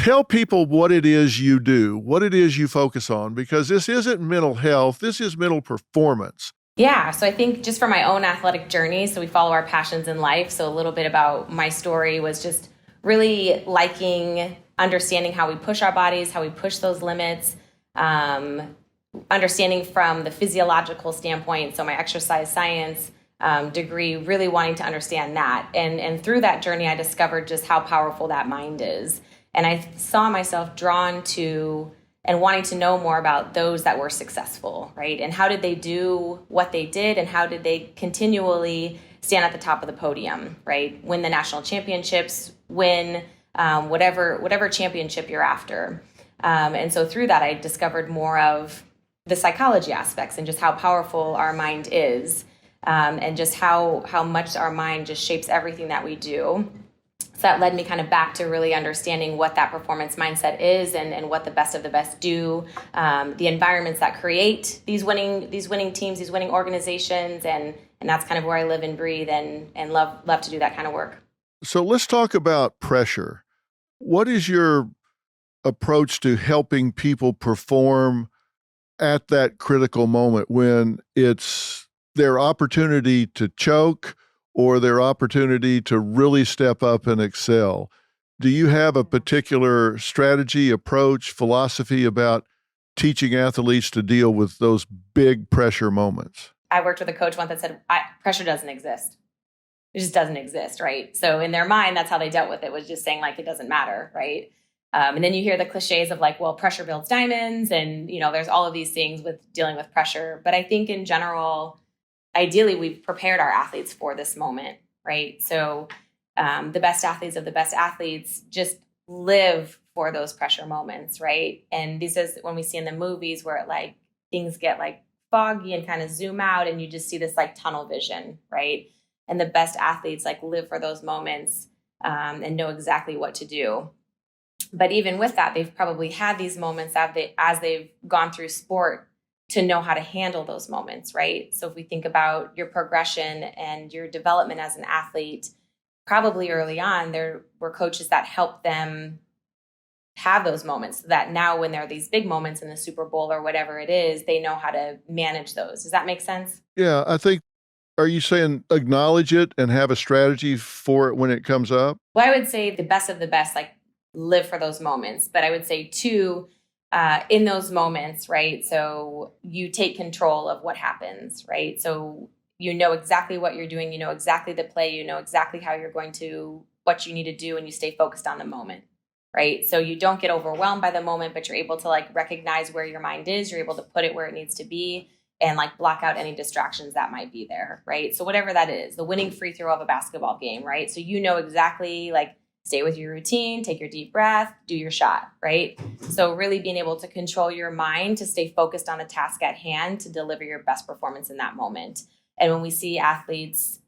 Tell people what it is you do, what it is you focus on, because this isn't mental health, this is mental performance. Yeah, so I think just for my own athletic journey, so we follow our passions in life. So a little bit about my story was just really liking understanding how we push our bodies, how we push those limits, understanding from the physiological standpoint. So my exercise science degree, really wanting to understand that. And through that journey, I discovered just how powerful that mind is. And I saw myself drawn to and wanting to know more about those that were successful, right? And how did they do what they did, and how did they continually stand at the top of the podium, right? Win the national championships, win whatever championship you're after. And so through that, I discovered more of the psychology aspects and just how powerful our mind is, and just how much our mind just shapes everything that we do. So that led me kind of back to really understanding what that performance mindset is, and what the best of the best do, the environments that create these winning teams, these winning organizations, and that's kind of where I live and breathe and love to do that kind of work. So let's talk about pressure. What is your approach to helping people perform at that critical moment when it's their opportunity to choke or their opportunity to really step up and excel? Do you have a particular strategy, approach, philosophy about teaching athletes to deal with those big pressure moments? I worked with a coach once that said, pressure doesn't exist. It just doesn't exist, right? So in their mind, that's how they dealt with it, was just saying like, it doesn't matter, right? And then you hear the cliches of like, well, pressure builds diamonds, and there's all of these things with dealing with pressure. But I think in general, ideally, we've prepared our athletes for this moment, right? So the best athletes of the best athletes just live for those pressure moments, right? And this is when we see in the movies where like things get like foggy and kind of zoom out, and you just see this like tunnel vision, right? And the best athletes like live for those moments, and know exactly what to do. But even with that, they've probably had these moments as they've gone through sport to know how to handle those moments, right? So if we think about your progression and your development as an athlete, probably early on, there were coaches that helped them have those moments, so that now when there are these big moments in the Super Bowl or whatever it is, they know how to manage those. Does that make sense? Yeah, I think, are you saying acknowledge it and have a strategy for it when it comes up? Well, I would say the best of the best, like live for those moments. But I would say too, in those moments, right? So you take control of what happens, right? So you know exactly what you're doing, you know exactly the play, you know exactly how you're going to, what you need to do, and you stay focused on the moment, right? So you don't get overwhelmed by the moment, but you're able to like recognize where your mind is, you're able to put it where it needs to be, and like block out any distractions that might be there, right? So whatever that is, the winning free throw of a basketball game, right? So you know exactly, like, stay with your routine, take your deep breath, do your shot, right? So really being able to control your mind to stay focused on the task at hand to deliver your best performance in that moment. And when we see athletes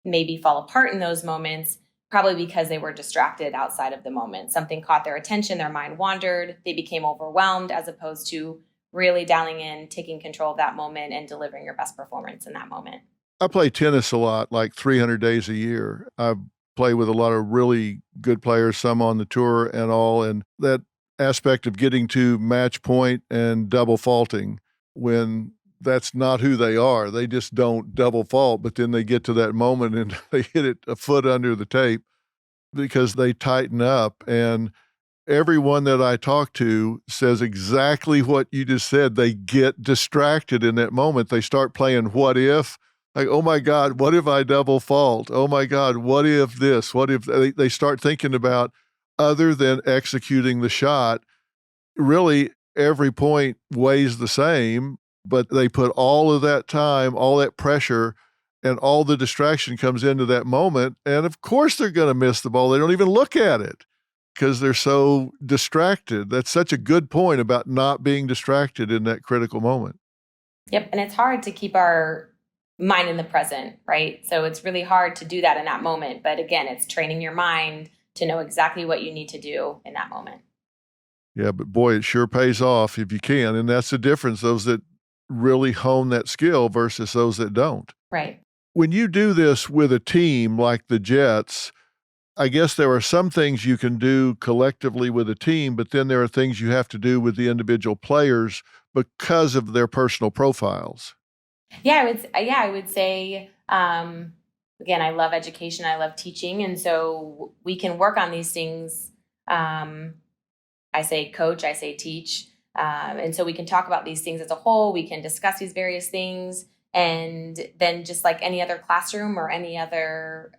maybe fall apart in those moments, probably because they were distracted outside of the moment. Something caught their attention, their mind wandered, they became overwhelmed, as opposed to really dialing in, taking control of that moment, and delivering your best performance in that moment. I play tennis a lot, like 300 days a year. I play with a lot of really good players, some on the tour and all, and that aspect of getting to match point and double faulting when that's not who they are. They just don't double fault, but then they get to that moment and they hit it a foot under the tape because they tighten up. And everyone that I talk to says exactly what you just said. They get distracted in that moment. They start playing what if, like, oh my God, what if I double fault? Oh my God, what if this? What if they start thinking about other than executing the shot? Really, every point weighs the same, but they put all of that time, all that pressure, and all the distraction comes into that moment. And of course, they're going to miss the ball. They don't even look at it because they're so distracted. That's such a good point about not being distracted in that critical moment. Yep. And it's hard to keep our mind in the present, right? So it's really hard to do that in that moment. But again, it's training your mind to know exactly what you need to do in that moment. Yeah, but boy, it sure pays off if you can. And that's the difference, those that really hone that skill versus those that don't. Right. When you do this with a team like the Jets, I guess there are some things you can do collectively with a team, but then there are things you have to do with the individual players because of their personal profiles. I would say, again, I love education. I love teaching. And so we can work on these things. I say coach, I say teach. And so we can talk about these things as a whole. We can discuss these various things. And then just like any other classroom or any other,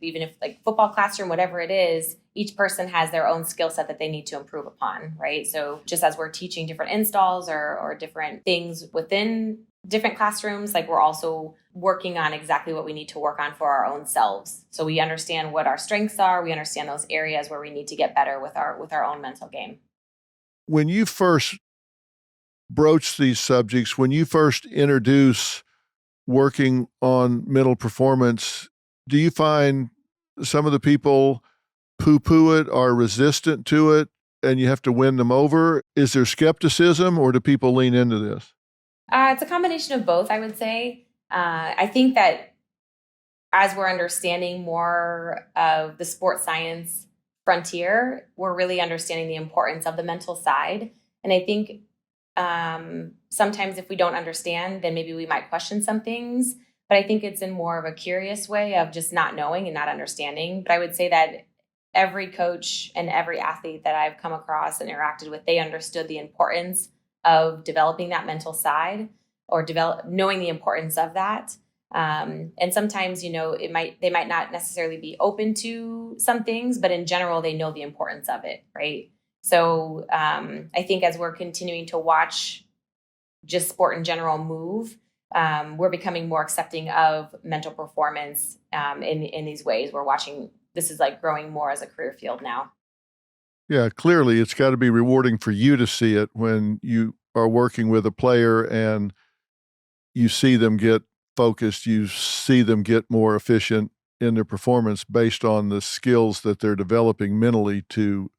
even if like football classroom, whatever it is, each person has their own skill set that they need to improve upon, right? So just as we're teaching different installs or different things within different classrooms, like we're also working on exactly what we need to work on for our own selves. So we understand what our strengths are. We understand those areas where we need to get better with our own mental game. When you first broach these subjects, when you first introduce working on mental performance, do you find some of the people poo-poo it, are resistant to it, and you have to win them over? Is there skepticism, or do people lean into this? It's a combination of both, I would say. I think that as we're understanding more of the sports science frontier, we're really understanding the importance of the mental side. And I think sometimes if we don't understand, then maybe we might question some things. But I think it's in more of a curious way of just not knowing and not understanding. But I would say that every coach and every athlete that I've come across and interacted with, they understood the importance of developing that mental side or knowing the importance of that. And sometimes, they might not necessarily be open to some things, but in general, they know the importance of it, right? So I think as we're continuing to watch just sport in general move, we're becoming more accepting of mental performance in these ways. We're watching, this is like growing more as a career field now. Yeah, clearly it's got to be rewarding for you to see it when you are working with a player and you see them get focused, you see them get more efficient in their performance based on the skills that they're developing mentally to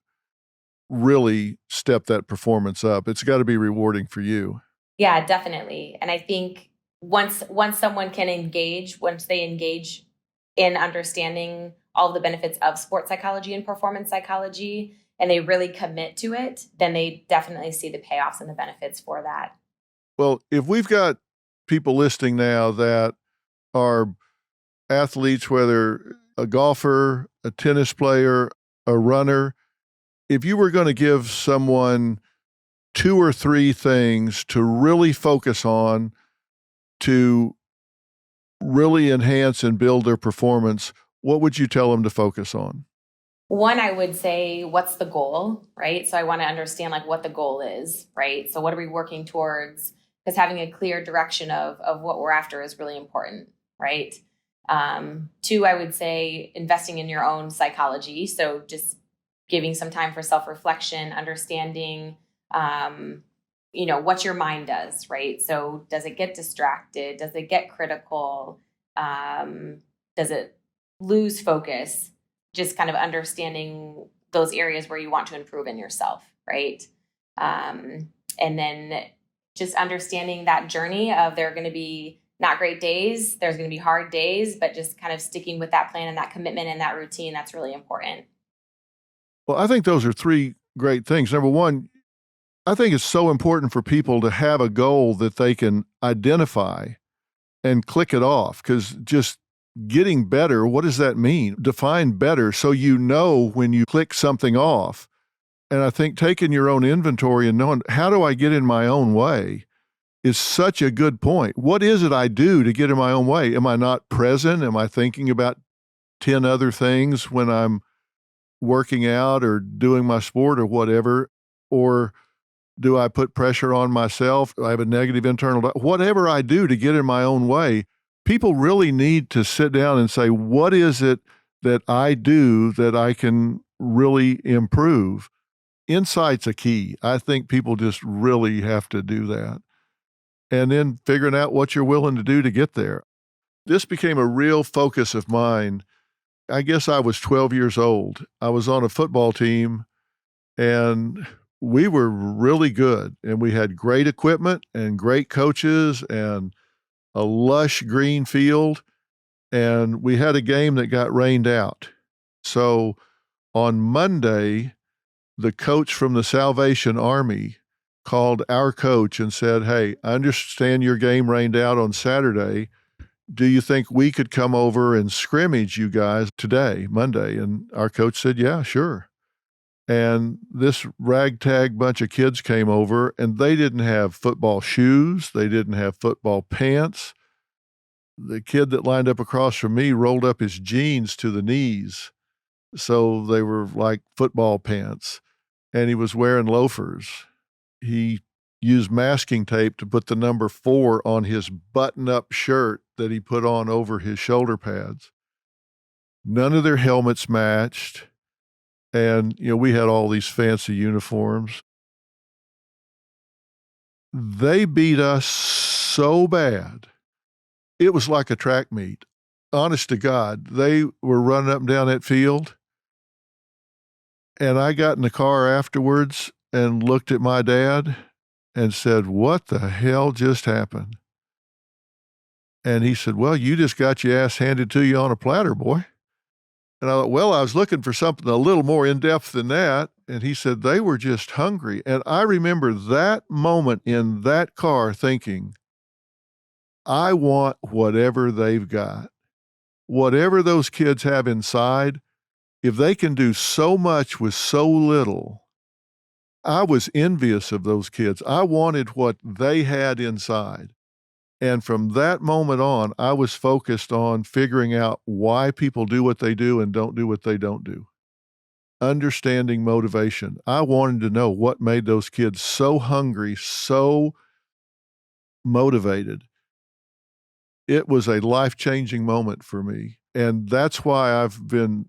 really step that performance up. It's got to be rewarding for you. Yeah, definitely. And I think once someone can engage, once they engage in understanding all of the benefits of sports psychology and performance psychology, and they really commit to it, then they definitely see the payoffs and the benefits for that. Well, if we've got people listening now that are athletes, whether a golfer, a tennis player, a runner, if you were going to give someone 2 or 3 things to really focus on to really enhance and build their performance, what would you tell them to focus on? One, I would say, what's the goal, right? So I want to understand like what the goal is, right? So what are we working towards? Because having a clear direction of what we're after is really important, right? 2, I would say investing in your own psychology. So just giving some time for self-reflection, understanding, what your mind does, right? So does it get distracted? Does it get critical? Does it lose focus? Just kind of understanding those areas where you want to improve in yourself, right? And then just understanding that journey of there are going to be not great days, there's going to be hard days, but just kind of sticking with that plan and that commitment and that routine, that's really important. Well, I think those are 3 great things. Number 1, I think it's so important for people to have a goal that they can identify and click it off, because just getting better, what does that mean? Define better so you know when you click something off. And I think taking your own inventory and knowing, how do I get in my own way, is such a good point. What is it I do to get in my own way? Am I not present? Am I thinking about 10 other things when I'm working out or doing my sport or whatever? Or do I put pressure on myself? Do I have a negative internal? Whatever I do to get in my own way, people really need to sit down and say, what is it that I do that I can really improve? Insight's a key. I think people just really have to do that. And then figuring out what you're willing to do to get there. This became a real focus of mine. I guess I was 12 years old. I was on a football team, and we were really good, and we had great equipment and great coaches and a lush green field, and we had a game that got rained out. So on Monday, the coach from the Salvation Army called our coach and said, "Hey, I understand your game rained out on Saturday. Do you think we could come over and scrimmage you guys today, Monday?" And our coach said, "Yeah, sure." And this ragtag bunch of kids came over, and they didn't have football shoes. They didn't have football pants. The kid that lined up across from me rolled up his jeans to the knees. So they were like football pants, and he was wearing loafers. He used masking tape to put the number 4 on his button-up shirt that he put on over his shoulder pads. None of their helmets matched, and, we had all these fancy uniforms. They beat us so bad, it was like a track meet. Honest to God, they were running up and down that field, and I got in the car afterwards and looked at my dad and said, "What the hell just happened?" And he said, "Well, you just got your ass handed to you on a platter, boy." And I thought, "Well, I was looking for something a little more in depth than that." And he said, "They were just hungry." And I remember that moment in that car thinking, I want whatever they've got. Whatever those kids have inside, if they can do so much with so little, I was envious of those kids. I wanted what they had inside. And from that moment on, I was focused on figuring out why people do what they do and don't do what they don't do. Understanding motivation. I wanted to know what made those kids so hungry, so motivated. It was a life-changing moment for me, and that's why I've been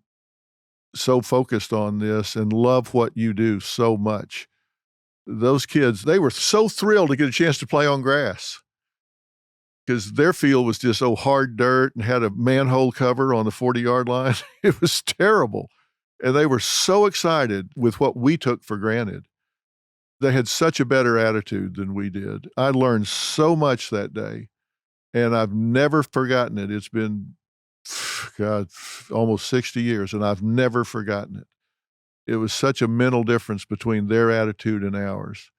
so focused on this and love what you do so much. Those kids, they were so thrilled to get a chance to play on grass because their field was just so hard dirt and had a manhole cover on the 40-yard line. It was terrible, and they were so excited with what we took for granted. They had such a better attitude than we did. I learned so much that day, and I've never forgotten it. It's been, God, almost 60 years, and I've never forgotten it. It was such a mental difference between their attitude and ours.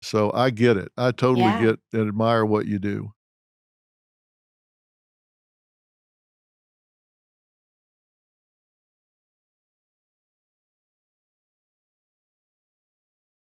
So I get it. I totally Yeah. get and admire what you do.